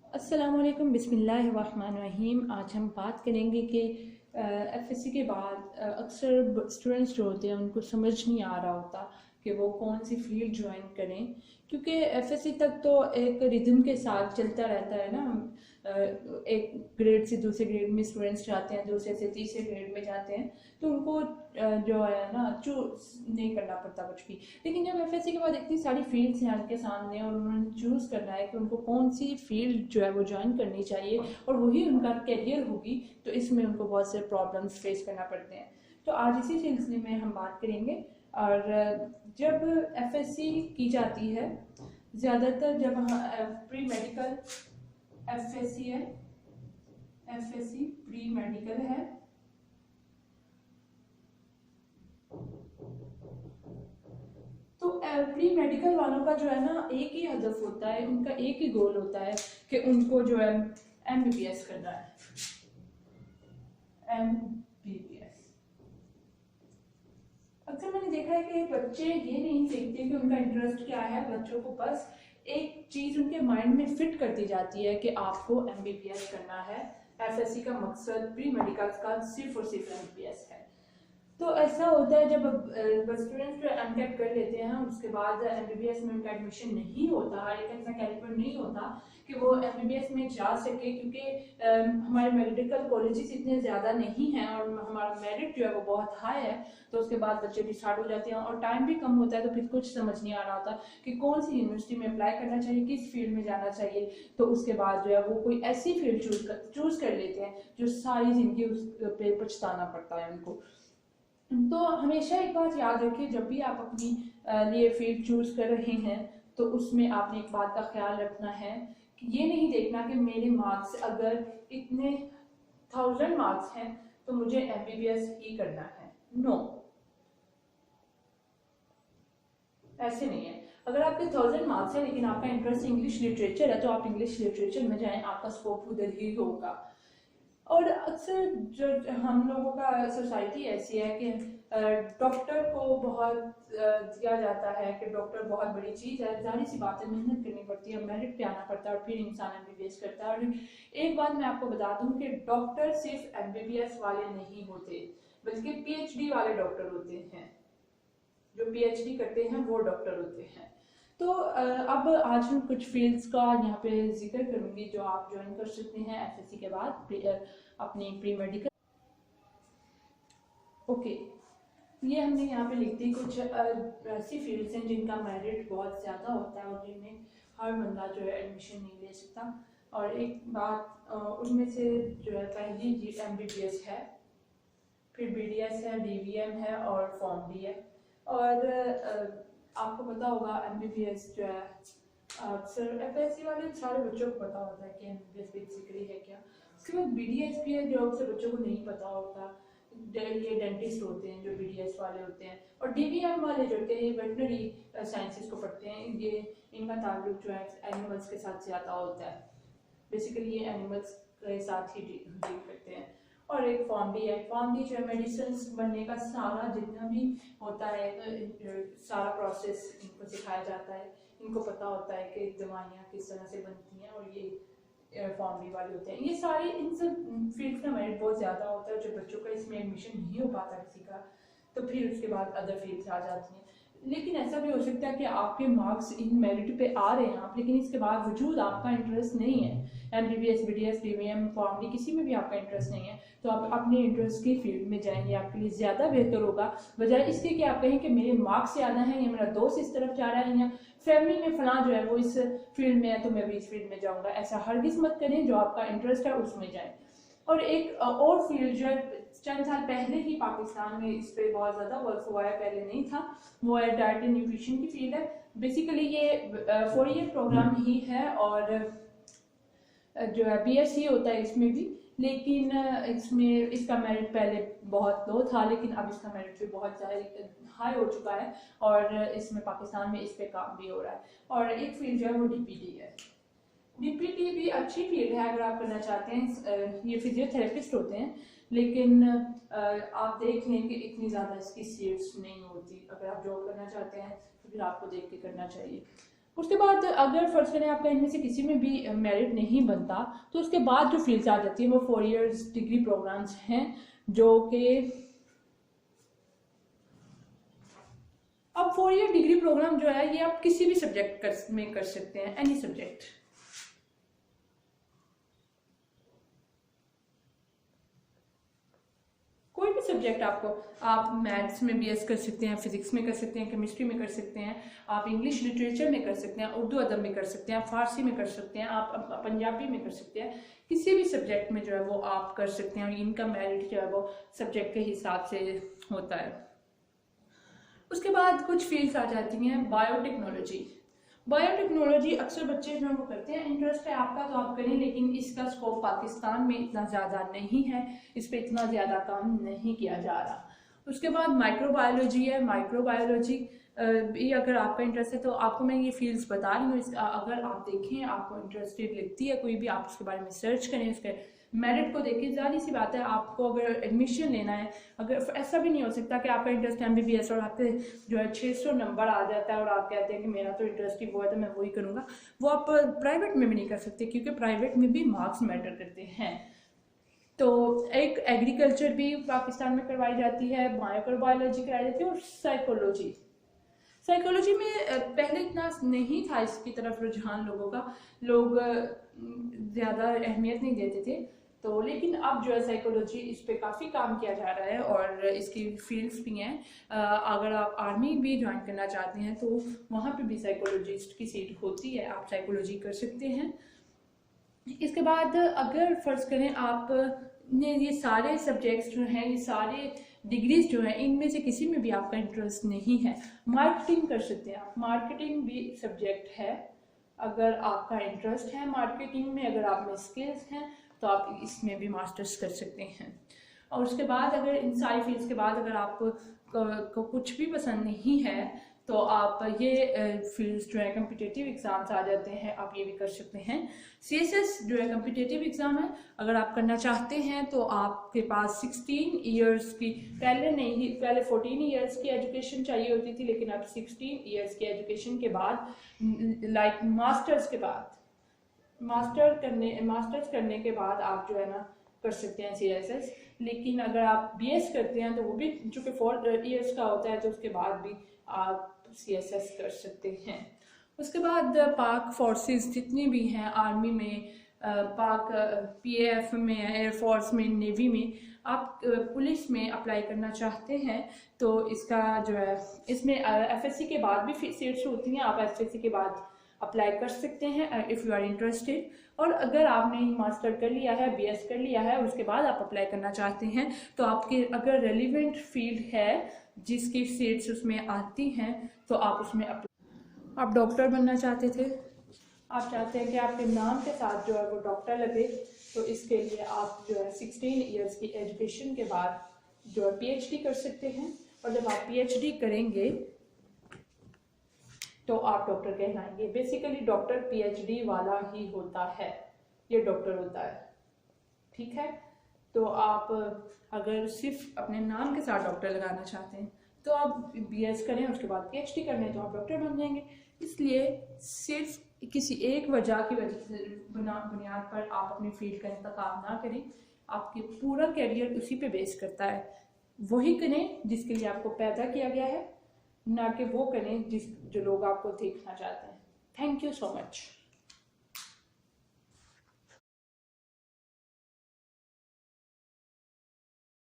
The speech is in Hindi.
अस्सलामुअलैकुम बिस्मिल्लाहिर्रहमानिर्रहीम। आज हम बात करेंगे कि एफएससी के बाद अक्सर स्टूडेंट्स जो होते हैं उनको समझ नहीं आ रहा होता कि वो कौन सी फील्ड ज्वाइन करें, क्योंकि एफएससी तक तो एक रिदम के साथ चलता रहता है ना। एक ग्रेड से दूसरे ग्रेड में स्टूडेंट्स जाते हैं, दूसरे से तीसरे ग्रेड में जाते हैं, तो उनको जो है ना चूज नहीं करना पड़ता कुछ भी। लेकिन जब एफएससी के बाद इतनी सारी फील्ड्स हैं उनके सामने और उन्होंने चूज़ करना है कि उनको कौन सी फील्ड जो है वो ज्वाइन करनी चाहिए और वही उनका करियर होगी, तो इसमें उनको बहुत से प्रॉब्लम्स फेस करना पड़ते हैं। तो आज इसी सिलसिले में हम बात करेंगे। और जब एफएससी की जाती है, ज़्यादातर जब प्री मेडिकल एफएससी है, एफएससी प्री मेडिकल है, तो प्री मेडिकल वालों का जो है ना एक ही हदफ होता है, उनका एक ही गोल होता है कि उनको जो है एमबीबीएस करना है। एमबीबीएस अक्सर मैंने देखा है कि बच्चे ये नहीं देखते कि उनका इंटरेस्ट क्या है। बच्चों को बस एक चीज उनके माइंड में फिट कर दी जाती है कि आपको एमबीबीएस करना है। एफएससी का मकसद प्री मेडिकल का सिर्फ और सिर्फ एमबीबीएस है। तो ऐसा होता है जब स्टूडेंट्स जो एमटेक कर लेते हैं उसके बाद एमबीबीएस में उनका एडमिशन नहीं होता, एक ऐसा कैलिबर नहीं होता कि वो एमबीबीएस में जा सके, क्योंकि हमारे मेडिकल कॉलेजेस इतने ज़्यादा नहीं हैं और हमारा मेरिट जो है वो बहुत हाई है। तो उसके बाद बच्चे भी स्टार्ट हो जाते हैं और टाइम भी कम होता है, तो फिर कुछ समझ नहीं आ रहा होता कि कौन सी यूनिवर्सिटी में अप्लाई करना चाहिए, किस फील्ड में जाना चाहिए। तो उसके बाद जो है वो कोई ऐसी फील्ड चूज कर लेते हैं जो सारी जिंदगी उस पे पछताना पड़ता है उनको। तो हमेशा एक बात याद रखिए, जब भी आप अपनी लिए फील्ड चूज कर रहे हैं तो उसमें आपने एक बात का ख्याल रखना है कि ये नहीं देखना कि मेरे मार्क्स अगर इतने 1000 मार्क्स हैं तो मुझे एमबीबीएस ही करना है। नो, ऐसे नहीं है। अगर आपके 1000 मार्क्स है लेकिन आपका इंटरेस्ट इंग्लिश लिटरेचर है तो आप इंग्लिश लिटरेचर में जाएं, आपका स्कोप उधर ही होगा। और अक्सर जो हम लोगों का सोसाइटी ऐसी है कि डॉक्टर को बहुत दिया जाता है कि डॉक्टर बहुत बड़ी चीज़ है। जाहिर सी बात है, मेहनत करनी पड़ती है, मेरिट पे आना पड़ता है और फिर इंसान एमबीबीएस करता है। और एक बात मैं आपको बता दूं कि डॉक्टर सिर्फ एमबीबीएस वाले नहीं होते, बल्कि पीएचडी वाले डॉक्टर होते हैं। जो पीएचडी करते हैं वो डॉक्टर होते हैं। तो अब आज हम कुछ फील्ड्स का यहाँ पे जिक्र करूंगी जो आप ज्वाइन कर सकते हैं एफएससी के बाद अपनी प्री मेडिकल। ओके, ये हमने यहाँ पे लिख दी कुछ ऐसी फील्ड्स हैं जिनका मेरिट बहुत ज़्यादा होता है और जिनमें हर बंदा जो है एडमिशन नहीं ले सकता। और एक बात उनमें से जो है पहली एमबीबीएस है, फिर बीडीएस है, डीवीएम है और फॉर्म डी है। और आपको पता होगा एमबीबीएस जो है अक्सर एफएससी वाले सारे बच्चों को पता होता है कि एमबीबीएस बेसिकली है क्या। उसके बाद बीडीएस भी है जो अक्सर बच्चों को नहीं पता होता। ये डेंटिस्ट होते हैं जो बीडीएस वाले होते हैं, और डीवीएम वाले जो होते हैं ये वेटनरी साइंसेस को पढ़ते हैं। ये इनका ताल्लुक जो है एनिमल्स के साथ ज़्यादा होता है। बेसिकली ये एनिमल्स के साथ ही डील करते हैं। और एक फॉर्म डी है, फॉर्म डी जो है मेडिसिन बनने का सारा जितना भी होता है सारा प्रोसेस इनको सिखाया जाता है। इनको पता होता है कि दवाइयाँ किस तरह से बनती हैं, और ये फॉर्म डी वाले होते हैं। ये सारे इन सब फील्ड का मेरिट बहुत ज़्यादा होता है। जो बच्चों का इसमें एडमिशन नहीं हो पाता किसी का, तो फिर उसके बाद अदर फील्ड्स आ जाती हैं। लेकिन ऐसा भी हो सकता है कि आपके मार्क्स इन मेरिट पे आ रहे हैं आप, लेकिन इसके बावजूद आपका इंटरेस्ट नहीं है एमबीबीएस, बीडीएस, डीवीएम, फॉर्मडी किसी में भी आपका इंटरेस्ट नहीं है, तो आप अपने इंटरेस्ट की फील्ड में जाएंगे, आपके लिए ज़्यादा बेहतर होगा। बजाय इसके कि आप कहें कि मेरे मार्क्स ज़्यादा हैं या मेरा दोस्त इस तरफ जा रहा है या फैमिली में फला जो है वो इस फील्ड में है तो मैं भी इस फील्ड में जाऊँगा। ऐसा हरगिज़ मत करें, जो आपका इंटरेस्ट है उसमें जाएँ। और एक और फील्ड जो है चंद साल पहले ही पाकिस्तान में इस पर बहुत ज़्यादा वर्क हुआ है, पहले नहीं था, वो है डाइट एंड न्यूट्रिशन की फील्ड है। बेसिकली ये 4 ईयर प्रोग्राम ही है और जो है बीएससी होता है इसमें भी। लेकिन इसमें इसका मेरिट पहले बहुत लो था, लेकिन अब इसका मेरिट भी बहुत हाई हो चुका है और इसमें पाकिस्तान में इस पे काम भी हो रहा है। और एक फील्ड जो है वो डीपीटी है। डीपीटी भी अच्छी फील्ड है अगर आप करना चाहते हैं। ये फिजियोथेरेपिस्ट होते हैं, लेकिन आप देख लें कि इतनी ज़्यादा इसकी सीट्स नहीं होती। अगर आप जॉब करना चाहते हैं तो फिर आपको देख के करना चाहिए। उसके बाद अगर फर्ज करें आपका इनमें से किसी में भी मेरिट नहीं बनता, तो उसके बाद जो फील्ड्स आ जाती है वो 4 इयर्स डिग्री प्रोग्राम्स हैं, जो कि अब 4 ईयर डिग्री प्रोग्राम जो है ये आप किसी भी सब्जेक्ट में कर सकते हैं, एनी सब्जेक्ट। कोई भी सब्जेक्ट आपको, आप मैथ्स में बीएस कर सकते हैं, फिजिक्स में कर सकते हैं, केमिस्ट्री में कर सकते हैं, आप इंग्लिश लिटरेचर में कर सकते हैं, उर्दू अदब में कर सकते हैं, आप फारसी में कर सकते हैं, आप पंजाबी में कर सकते हैं, किसी भी सब्जेक्ट में जो है वो आप कर सकते हैं और इनका मेरिट जो है वो सब्जेक्ट के हिसाब से होता है। उसके बाद कुछ फील्ड्स आ जाती हैं। बायोटेक्नोलॉजी, बायोटेक्नोलॉजी अक्सर बच्चे जो वो करते हैं, इंटरेस्ट है आपका तो आप करें, लेकिन इसका स्कोप पाकिस्तान में इतना ज़्यादा नहीं है, इस पर इतना ज़्यादा काम नहीं किया जा रहा। उसके बाद माइक्रोबायोलॉजी है। माइक्रोबायोलॉजी भी अगर आपका इंटरेस्ट है तो आपको मैं ये फील्ड्स बता रही हूँ, अगर आप देखें आपको इंटरेस्टेड लगती है कोई भी, आप उसके बारे में सर्च करें, उसके मेरिट को देखें। जाहिर सी बात है आपको अगर एडमिशन लेना है, अगर ऐसा भी नहीं हो सकता कि आपका इंटरेस्ट MBBS और आपके जो है 600 नंबर आ जाता है और आप कहते हैं कि मेरा तो इंटरेस्ट ही वो है तो मैं वही करूँगा, वो आप प्राइवेट में भी नहीं कर सकते, क्योंकि प्राइवेट में भी मार्क्स मैटर करते हैं। तो एक एग्रीकल्चर भी पाकिस्तान में करवाई जाती है, माइक्रोबायोलॉजी कराई जाती है, और साइकोलॉजी। साइकोलॉजी में पहले इतना नहीं था इसकी तरफ रुझान लोगों का, लोग ज़्यादा अहमियत नहीं देते थे, तो लेकिन अब जो है साइकोलॉजी इस पे काफ़ी काम किया जा रहा है और इसकी फील्ड्स भी हैं। अगर आप आर्मी भी ज्वाइन करना चाहते हैं तो वहाँ पे भी साइकोलॉजिस्ट की सीट होती है, आप साइकोलॉजी कर सकते हैं। इसके बाद अगर फ़र्ज़ करें आप ने ये सारे सब्जेक्ट्स जो हैं, ये सारे डिग्रीज जो हैं, इनमें से किसी में भी आपका इंटरेस्ट नहीं है, मार्केटिंग कर सकते हैं आप। मार्केटिंग भी सब्जेक्ट है, अगर आपका इंटरेस्ट है मार्केटिंग में, अगर आप में स्किल्स हैं तो आप इसमें भी मास्टर्स कर सकते हैं। और उसके बाद अगर इन सारी फील्ड्स के बाद अगर आपको को कुछ भी पसंद नहीं है तो आप ये फील्ड्स जो है कम्पिटिटिव एग्ज़ाम्स आ जाते हैं, आप ये भी कर सकते हैं। CSS जो है कम्पिटिटिव एग्ज़ाम है, अगर आप करना चाहते हैं तो आपके पास 16 ईयर्स की, पहले नहीं, पहले 14 ईयर्स की एजुकेशन चाहिए होती थी, लेकिन अब 16 ईयर्स की एजुकेशन के बाद, लाइक मास्टर्स के बाद, मास्टर्स करने के बाद आप जो है ना कर सकते हैं CSS। लेकिन अगर आप BS करते हैं तो वो भी चूँकि 4 ईयर्स का होता है, तो उसके बाद भी आप CSS कर सकते हैं। उसके बाद पाक फोर्सेस जितनी भी हैं, आर्मी में, पाक PAF में, एयरफोर्स में, नेवी में, आप पुलिस में अप्लाई करना चाहते हैं तो इसका जो है, इसमें FSC के बाद भी सीट्स होती हैं, आप FSC के बाद अप्लाई कर सकते हैं इफ़ यू आर इंटरेस्टेड। और अगर आपने मास्टर कर लिया है, BS कर लिया है, उसके बाद आप अप्लाई करना चाहते हैं तो आपके अगर रेलिवेंट फील्ड है जिसकी सीट्स उसमें आती हैं तो आप उसमें आप डॉक्टर बनना चाहते थे, आप चाहते हैं कि आपके नाम के साथ जो है वो डॉक्टर लगे, तो इसके लिए आप जो है 16 ईयर्स की एजुकेशन के बाद जो है PhD कर सकते हैं। और जब आप PhD करेंगे तो आप डॉक्टर कहलाएंगे। बेसिकली डॉक्टर PhD वाला ही होता है, ये डॉक्टर होता है, ठीक है। तो आप अगर सिर्फ अपने नाम के साथ डॉक्टर लगाना चाहते हैं तो आप BS करें, उसके बाद PhD कर लें तो आप डॉक्टर बन जाएंगे। इसलिए सिर्फ किसी एक वजह की बुनियाद पर आप अपनी फील्ड का इंतखाब ना करें, आपके पूरा करियर उसी पे बेस करता है। वही करें जिसके लिए आपको पैदा किया गया है, ना कि वो करें जो लोग आपको देखना चाहते हैं। Thank you so much.